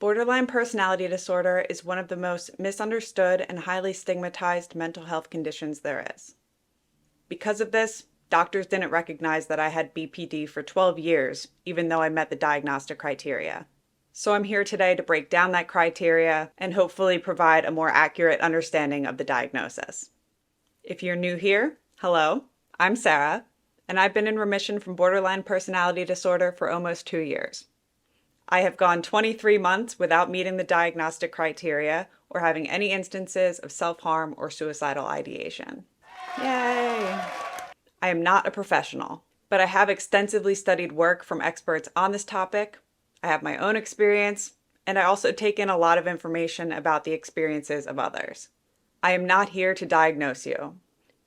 Borderline personality disorder is one of the most misunderstood and highly stigmatized mental health conditions there is. Because of this, doctors didn't recognize that I had BPD for 12 years, even though I met the diagnostic criteria. So I'm here today to break down that criteria and hopefully provide a more accurate understanding of the diagnosis. If you're new here, hello, I'm Sarah, and I've been in remission from borderline personality disorder for almost 2 years. I have gone 23 months without meeting the diagnostic criteria or having any instances of self-harm or suicidal ideation. Yay! I am not a professional, but I have extensively studied work from experts on this topic. I have my own experience, and I also take in a lot of information about the experiences of others. I am not here to diagnose you,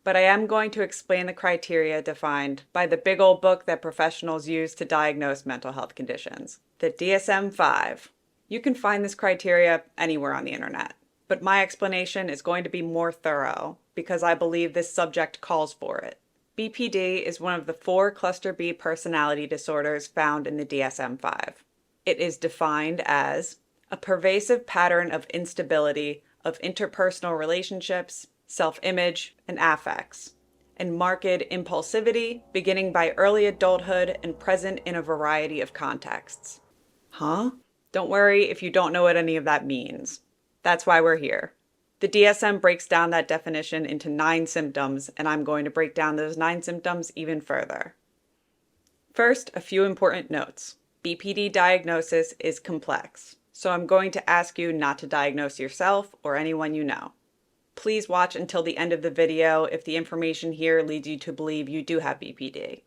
but I am going to explain the criteria defined by the big old book that professionals use to diagnose mental health conditions, the DSM-5. You can find this criteria anywhere on the internet, but my explanation is going to be more thorough because I believe this subject calls for it. BPD is one of the 4 cluster B personality disorders found in the DSM-5. It is defined as a pervasive pattern of instability of interpersonal relationships, self-image, and affects, and marked impulsivity beginning by early adulthood and present in a variety of contexts. Huh? Don't worry if you don't know what any of that means. That's why we're here. The DSM breaks down that definition into 9 symptoms, and I'm going to break down those 9 symptoms even further. First, a few important notes. BPD diagnosis is complex, so I'm going to ask you not to diagnose yourself or anyone you know. Please watch until the end of the video if the information here leads you to believe you do have BPD.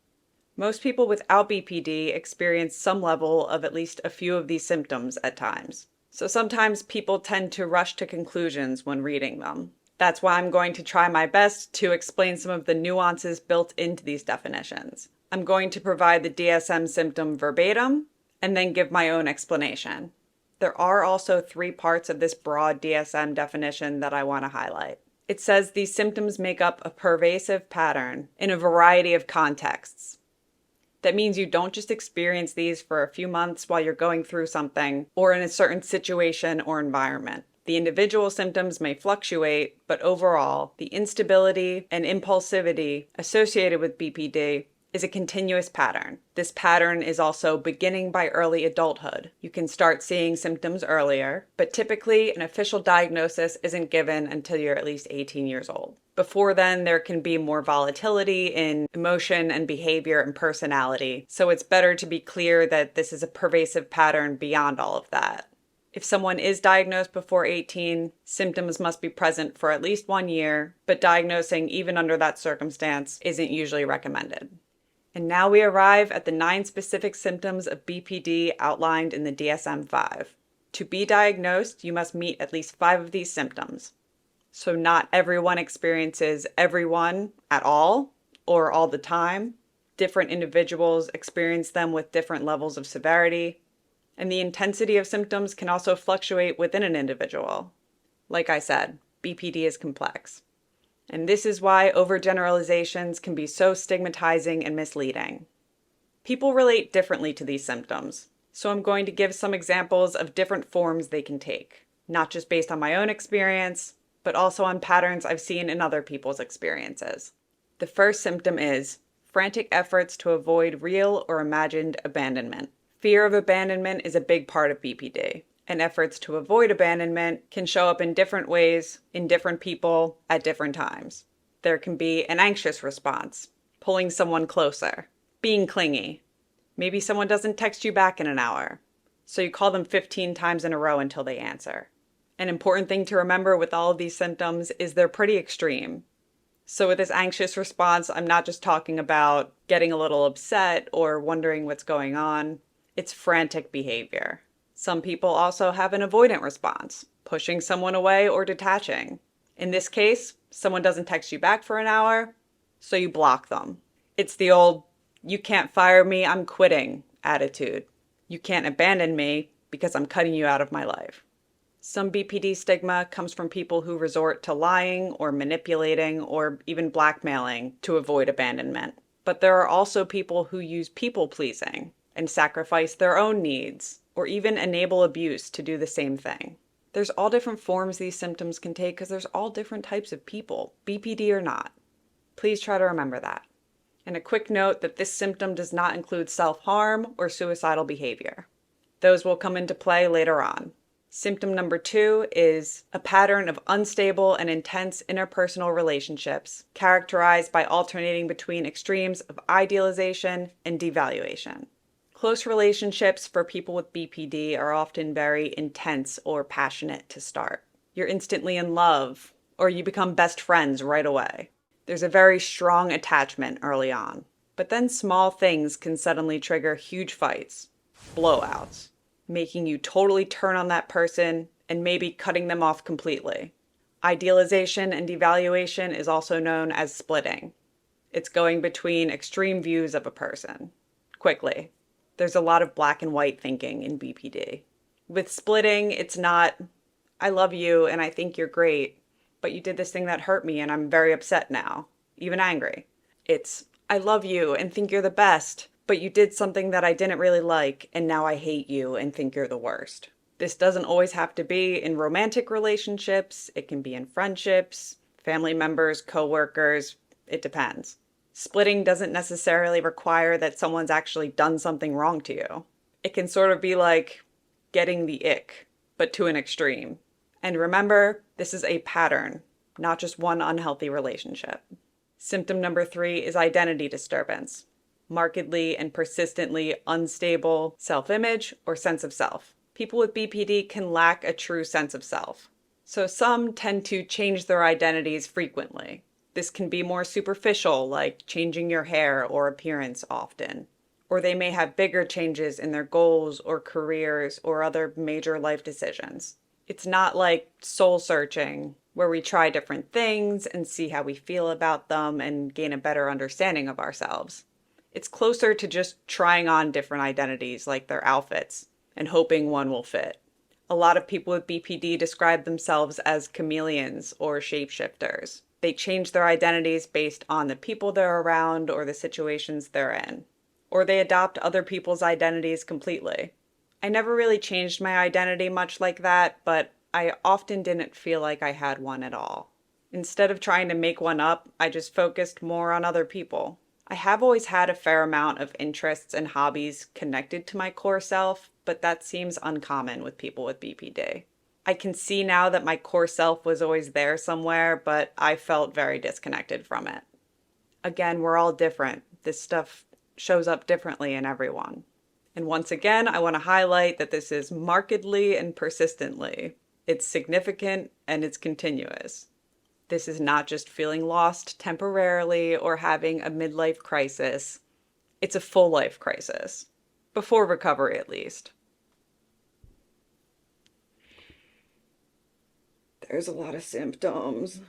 Most people without BPD experience some level of at least a few of these symptoms at times. So sometimes people tend to rush to conclusions when reading them. That's why I'm going to try my best to explain some of the nuances built into these definitions. I'm going to provide the DSM symptom verbatim and then give my own explanation. There are also 3 parts of this broad DSM definition that I want to highlight. It says these symptoms make up a pervasive pattern in a variety of contexts. That means you don't just experience these for a few months while you're going through something or in a certain situation or environment. The individual symptoms may fluctuate, but overall, the instability and impulsivity associated with BPD is a continuous pattern. This pattern is also beginning by early adulthood. You can start seeing symptoms earlier, but typically an official diagnosis isn't given until you're at least 18 years old. Before then, there can be more volatility in emotion and behavior and personality, so it's better to be clear that this is a pervasive pattern beyond all of that. If someone is diagnosed before 18, symptoms must be present for at least 1 year, but diagnosing even under that circumstance isn't usually recommended. And now we arrive at the 9 specific symptoms of BPD outlined in the DSM-5. To be diagnosed, you must meet at least 5 of these symptoms. So not everyone experiences every one at all or all the time. Different individuals experience them with different levels of severity. And the intensity of symptoms can also fluctuate within an individual. Like I said, BPD is complex. And this is why overgeneralizations can be so stigmatizing and misleading. People relate differently to these symptoms, so I'm going to give some examples of different forms they can take, not just based on my own experience, but also on patterns I've seen in other people's experiences. The first symptom is frantic efforts to avoid real or imagined abandonment. Fear of abandonment is a big part of BPD. And efforts to avoid abandonment can show up in different ways, in different people, at different times. There can be an anxious response, pulling someone closer, being clingy. Maybe someone doesn't text you back in an hour, so you call them 15 times in a row until they answer. An important thing to remember with all of these symptoms is they're pretty extreme. So with this anxious response, I'm not just talking about getting a little upset or wondering what's going on. It's frantic behavior. Some people also have an avoidant response, pushing someone away or detaching. In this case, someone doesn't text you back for an hour, so you block them. It's the old, "you can't fire me, I'm quitting" attitude. You can't abandon me because I'm cutting you out of my life. Some BPD stigma comes from people who resort to lying or manipulating or even blackmailing to avoid abandonment. But there are also people who use people-pleasing and sacrifice their own needs or even enable abuse to do the same thing. There's all different forms these symptoms can take because there's all different types of people, BPD or not. Please try to remember that. And a quick note that this symptom does not include self-harm or suicidal behavior. Those will come into play later on. Symptom number 2 is a pattern of unstable and intense interpersonal relationships, characterized by alternating between extremes of idealization and devaluation. Close relationships for people with BPD are often very intense or passionate to start. You're instantly in love, or you become best friends right away. There's a very strong attachment early on. But then small things can suddenly trigger huge fights, blowouts, making you totally turn on that person and maybe cutting them off completely. Idealization and devaluation is also known as splitting. It's going between extreme views of a person. Quickly. There's a lot of black and white thinking in BPD. With splitting, it's not, I love you and I think you're great, but you did this thing that hurt me and I'm very upset now, even angry. It's, I love you and think you're the best, but you did something that I didn't really like, and now I hate you and think you're the worst. This doesn't always have to be in romantic relationships. It can be in friendships, family members, coworkers. It depends. Splitting doesn't necessarily require that someone's actually done something wrong to you. It can sort of be like getting the ick, but to an extreme. And remember, this is a pattern, not just one unhealthy relationship. Symptom number 3 is identity disturbance. Markedly and persistently unstable self-image or sense of self. People with BPD can lack a true sense of self. So some tend to change their identities frequently. This can be more superficial, like changing your hair or appearance often. Or they may have bigger changes in their goals or careers or other major life decisions. It's not like soul searching, where we try different things and see how we feel about them and gain a better understanding of ourselves. It's closer to just trying on different identities like their outfits and hoping one will fit. A lot of people with BPD describe themselves as chameleons or shapeshifters. They change their identities based on the people they're around or the situations they're in. Or they adopt other people's identities completely. I never really changed my identity much like that, but I often didn't feel like I had one at all. Instead of trying to make one up, I just focused more on other people. I have always had a fair amount of interests and hobbies connected to my core self, but that seems uncommon with people with BPD. I can see now that my core self was always there somewhere, but I felt very disconnected from it. Again, we're all different. This stuff shows up differently in everyone. And once again, I want to highlight that this is markedly and persistently. It's significant and it's continuous. This is not just feeling lost temporarily or having a midlife crisis. It's a full life crisis. Before recovery, at least. There's a lot of symptoms.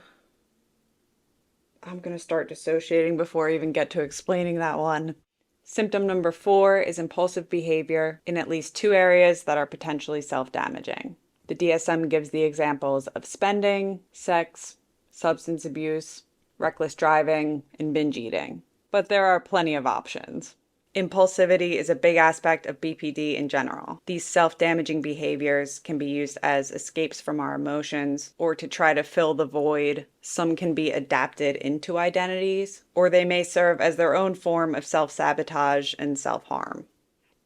I'm going to start dissociating before I even get to explaining that one. Symptom number 4 is impulsive behavior in at least 2 areas that are potentially self-damaging. The DSM gives the examples of spending, sex, substance abuse, reckless driving, and binge eating. But there are plenty of options. Impulsivity is a big aspect of BPD in general. These self-damaging behaviors can be used as escapes from our emotions or to try to fill the void. Some can be adapted into identities, or they may serve as their own form of self-sabotage and self-harm.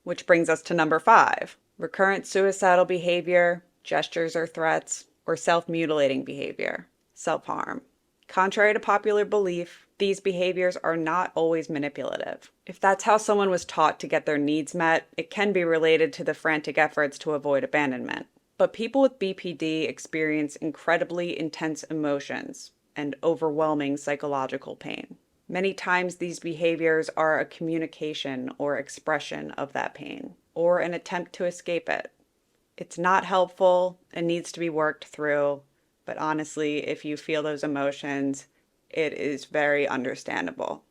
Which brings us to number 5, recurrent suicidal behavior, gestures or threats, or self-mutilating behavior, self-harm. Contrary to popular belief, these behaviors are not always manipulative. If that's how someone was taught to get their needs met, it can be related to the frantic efforts to avoid abandonment. But people with BPD experience incredibly intense emotions and overwhelming psychological pain. Many times these behaviors are a communication or expression of that pain, or an attempt to escape it. It's not helpful and needs to be worked through, but honestly, if you feel those emotions, it is very understandable.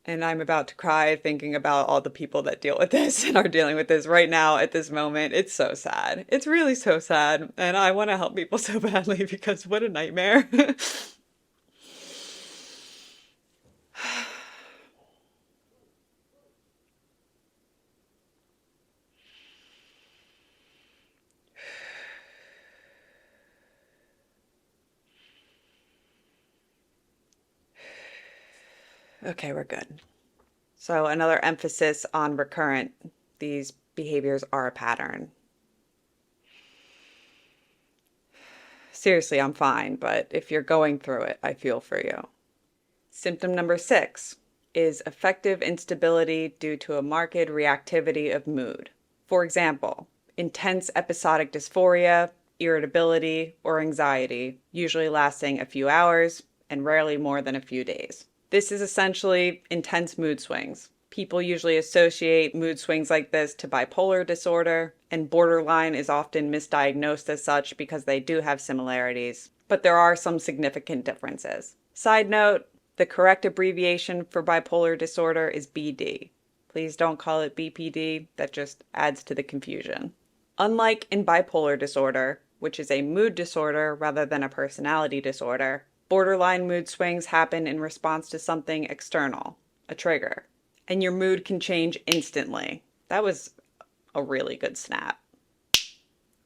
And I'm about to cry thinking about all the people that deal with this and are dealing with this right now at this moment. It's so sad. It's really so sad. And I want to help people so badly because what a nightmare. Okay, we're good. So another emphasis on recurrent. These behaviors are a pattern. Seriously, I'm fine, but if you're going through it, I feel for you. Symptom number 6 is affective instability due to a marked reactivity of mood. For example, intense episodic dysphoria, irritability, or anxiety, usually lasting a few hours and rarely more than a few days. This is essentially intense mood swings. People usually associate mood swings like this to bipolar disorder, and borderline is often misdiagnosed as such because they do have similarities, but there are some significant differences. Side note, the correct abbreviation for bipolar disorder is BD. Please don't call it BPD, that just adds to the confusion. Unlike in bipolar disorder, which is a mood disorder rather than a personality disorder, borderline mood swings happen in response to something external, a trigger, and your mood can change instantly. That was a really good snap.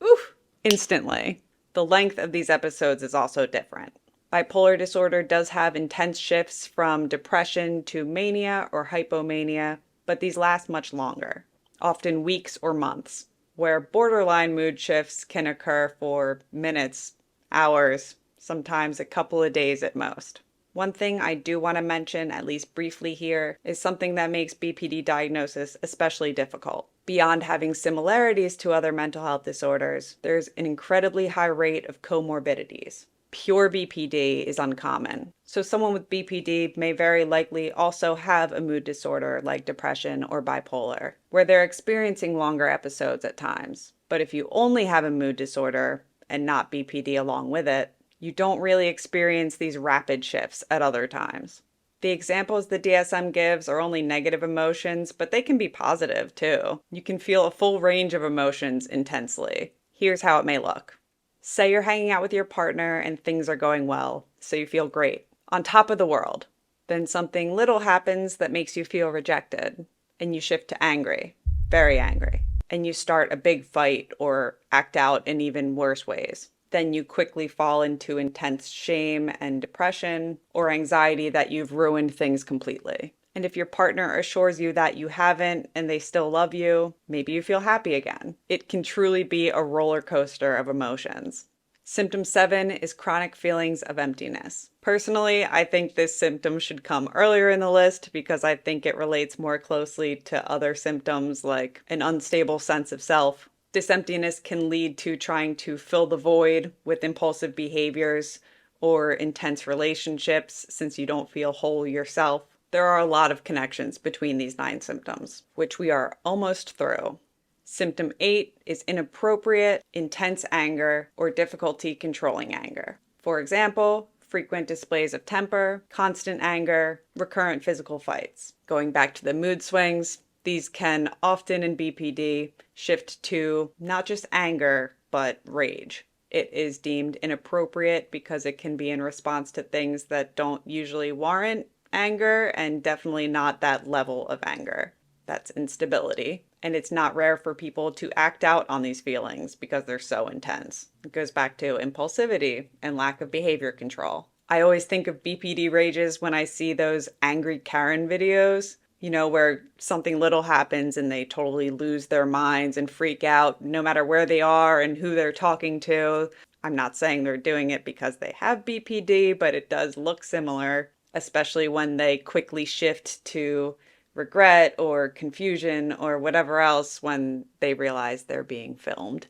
Oof! Instantly. The length of these episodes is also different. Bipolar disorder does have intense shifts from depression to mania or hypomania, but these last much longer, often weeks or months, where borderline mood shifts can occur for minutes, hours, sometimes a couple of days at most. One thing I do want to mention, at least briefly here, is something that makes BPD diagnosis especially difficult. Beyond having similarities to other mental health disorders, there's an incredibly high rate of comorbidities. Pure BPD is uncommon. So someone with BPD may very likely also have a mood disorder like depression or bipolar, where they're experiencing longer episodes at times. But if you only have a mood disorder and not BPD along with it, you don't really experience these rapid shifts at other times. The examples the DSM gives are only negative emotions, but they can be positive too. You can feel a full range of emotions intensely. Here's how it may look. Say you're hanging out with your partner and things are going well, so you feel great, on top of the world. Then something little happens that makes you feel rejected, and you shift to angry, very angry, and you start a big fight or act out in even worse ways. Then you quickly fall into intense shame and depression or anxiety that you've ruined things completely. And if your partner assures you that you haven't and they still love you, maybe you feel happy again. It can truly be a roller coaster of emotions. Symptom 7 is chronic feelings of emptiness. Personally, I think this symptom should come earlier in the list because I think it relates more closely to other symptoms like an unstable sense of self. This emptiness can lead to trying to fill the void with impulsive behaviors or intense relationships since you don't feel whole yourself. There are a lot of connections between these 9 symptoms, which we are almost through. Symptom 8 is inappropriate, intense anger, or difficulty controlling anger. For example, frequent displays of temper, constant anger, recurrent physical fights. Going back to the mood swings, these can often in BPD shift to not just anger, but rage. It is deemed inappropriate because it can be in response to things that don't usually warrant anger and definitely not that level of anger. That's instability. And it's not rare for people to act out on these feelings because they're so intense. It goes back to impulsivity and lack of behavior control. I always think of BPD rages when I see those angry Karen videos, where something little happens and they totally lose their minds and freak out no matter where they are and who they're talking to. I'm not saying they're doing it because they have BPD, but it does look similar, especially when they quickly shift to regret or confusion or whatever else when they realize they're being filmed.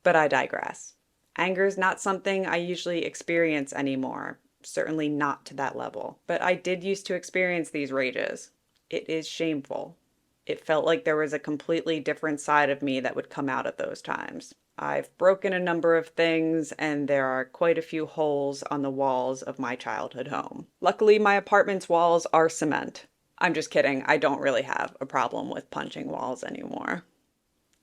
But I digress. Anger is not something I usually experience anymore, certainly not to that level. But I did used to experience these rages. It is shameful. It felt like there was a completely different side of me that would come out at those times. I've broken a number of things, and there are quite a few holes on the walls of my childhood home. Luckily, my apartment's walls are cement. I'm just kidding. I don't really have a problem with punching walls anymore.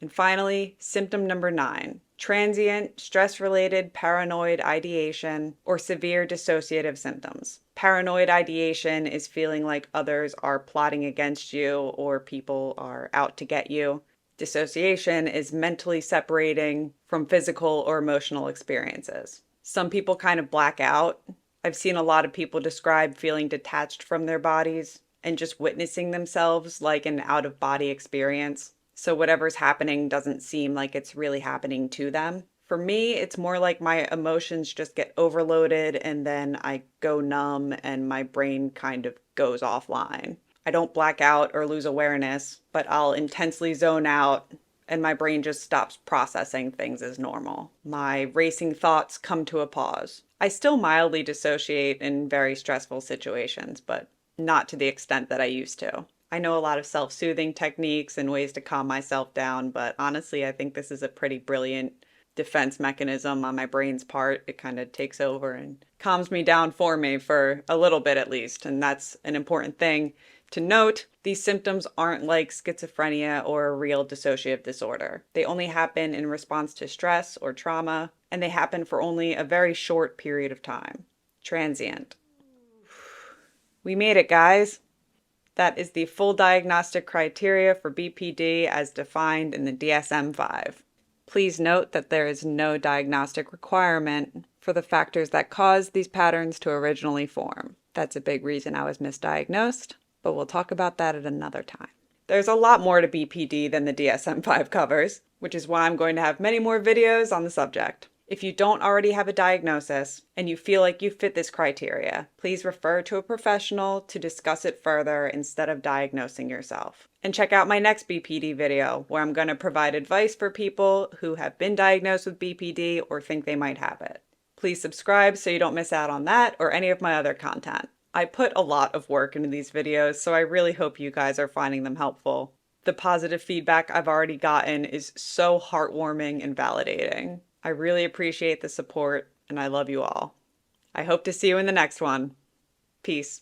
And finally, symptom number 9, transient, stress-related paranoid ideation or severe dissociative symptoms. Paranoid ideation is feeling like others are plotting against you or people are out to get you. Dissociation is mentally separating from physical or emotional experiences. Some people kind of black out I've seen a lot of people describe feeling detached from their bodies and just witnessing themselves like an out-of-body experience. So whatever's happening doesn't seem like it's really happening to them. For me, it's more like my emotions just get overloaded and then I go numb and my brain kind of goes offline. I don't black out or lose awareness, but I'll intensely zone out and my brain just stops processing things as normal. My racing thoughts come to a pause. I still mildly dissociate in very stressful situations, but not to the extent that I used to. I know a lot of self-soothing techniques and ways to calm myself down, but honestly, I think this is a pretty brilliant defense mechanism on my brain's part. It kind of takes over and calms me down for me for a little bit at least, and that's an important thing to note. These symptoms aren't like schizophrenia or a real dissociative disorder. They only happen in response to stress or trauma, and they happen for only a very short period of time. Transient. We made it, guys. That is the full diagnostic criteria for BPD as defined in the DSM-5. Please note that there is no diagnostic requirement for the factors that caused these patterns to originally form. That's a big reason I was misdiagnosed, but we'll talk about that at another time. There's a lot more to BPD than the DSM-5 covers, which is why I'm going to have many more videos on the subject. If you don't already have a diagnosis and you feel like you fit this criteria, please refer to a professional to discuss it further instead of diagnosing yourself. And check out my next BPD video where I'm going to provide advice for people who have been diagnosed with BPD or think they might have it. Please subscribe so you don't miss out on that or any of my other content. I put a lot of work into these videos, so I really hope you guys are finding them helpful. The positive feedback I've already gotten is so heartwarming and validating. I really appreciate the support, and I love you all. I hope to see you in the next one. Peace.